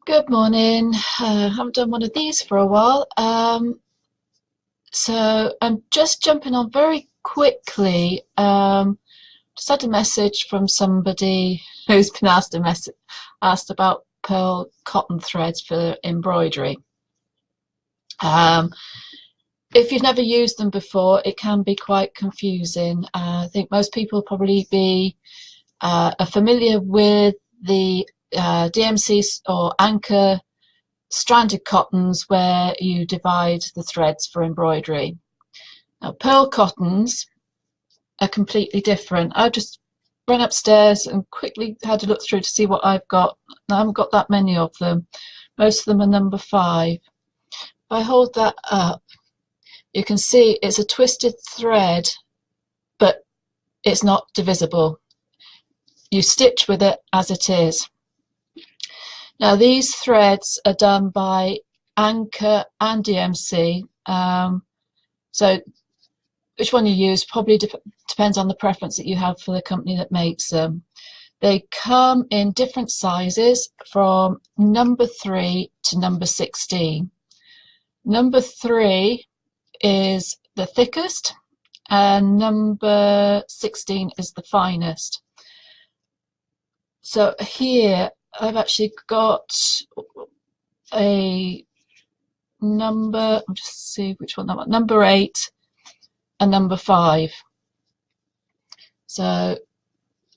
Good morning. Haven't done one of these for a while. So I'm just jumping on very quickly. Just had a message from somebody who's been asked about pearl cotton threads for embroidery. If you've never used them before, it can be quite confusing. I think most people probably be are familiar with the DMC or anchor stranded cottons where you divide the threads for embroidery. Now, pearl cottons are completely different. I just ran upstairs and quickly had a look through to see what I've got. I haven't got that many of them. Most of them are number 5. If I hold that up, you can see it's a twisted thread, but it's not divisible. You stitch with it as it is. Now these threads are done by Anchor and DMC, so which one you use probably depends on the preference that you have for the company that makes them. They come in different sizes from number 3 to number 16. Number 3 is the thickest and number 16 is the finest. So here I've actually got a number, I'll just see which one that was, number 8 and number 5. So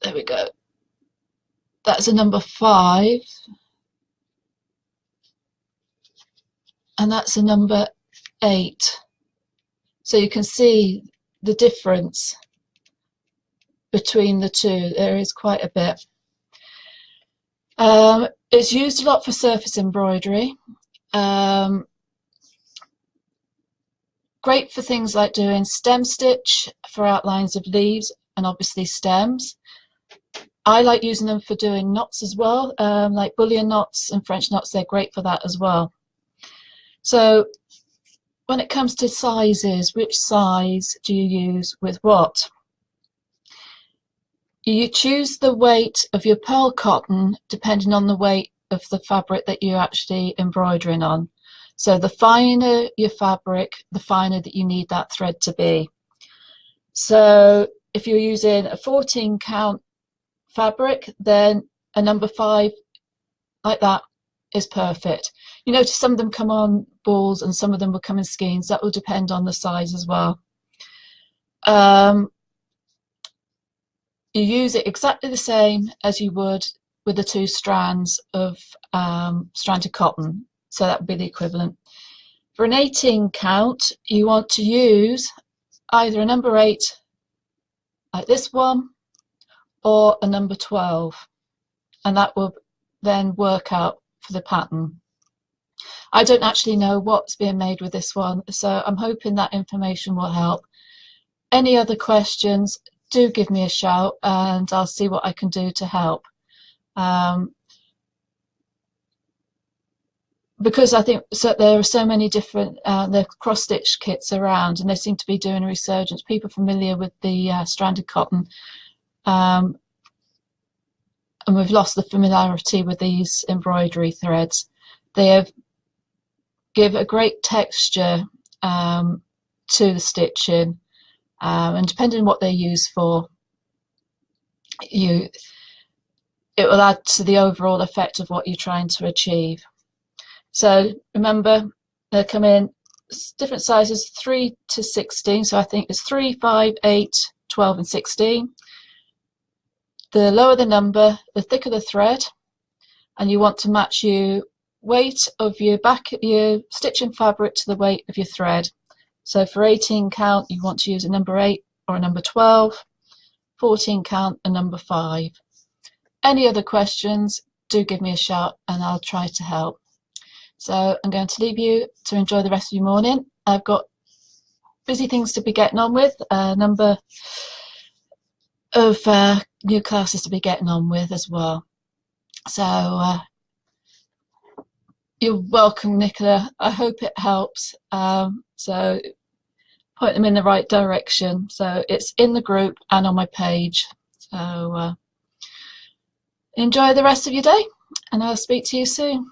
there we go. That's a number 5 and that's a number 8. So you can see the difference between the two. There is quite a bit. It's used a lot for surface embroidery. Great for things like doing stem stitch for outlines of leaves and obviously stems. I like using them for doing knots as well, like bullion knots and French knots. They're great for that as well. So when it comes to sizes, which size do you use with what? You choose the weight of your pearl cotton depending on the weight of the fabric that you're actually embroidering on. So the finer your fabric, the finer that you need that thread to be. So if you're using a 14 count fabric, then a number 5 like that is perfect. You notice some of them come on balls and some of them will come in skeins. That will depend on the size as well. You use it exactly the same as you would with the 2 strands of stranded cotton. So that would be the equivalent. For an 18 count, you want to use either a number 8 like this one or a number 12, and that will then work out for the pattern. I don't actually know what's being made with this one, so I'm hoping that information will help. Any other questions, do give me a shout and I'll see what I can do to help. Because I think there are so many different cross-stitch kits around and they seem to be doing a resurgence. People familiar with the stranded cotton, and we've lost the familiarity with these embroidery threads. They give a great texture to the stitching, and depending on what they're used for, it will add to the overall effect of what you're trying to achieve. So remember, they come in different sizes, 3 to 16. So I think it's 3, 5, 8, 12 and 16. The lower the number, the thicker the thread, and you want to match your weight of your stitching fabric to the weight of your thread. So for 18 count, you want to use a number 8 or a number 12, 14 count, a number 5. Any other questions, do give me a shout and I'll try to help. So I'm going to leave you to enjoy the rest of your morning. I've got busy things to be getting on with, a number of new classes to be getting on with as well. So you're welcome, Nicola. I hope it helps. So point them in the right direction. So it's in the group and on my page. So enjoy the rest of your day and I'll speak to you soon.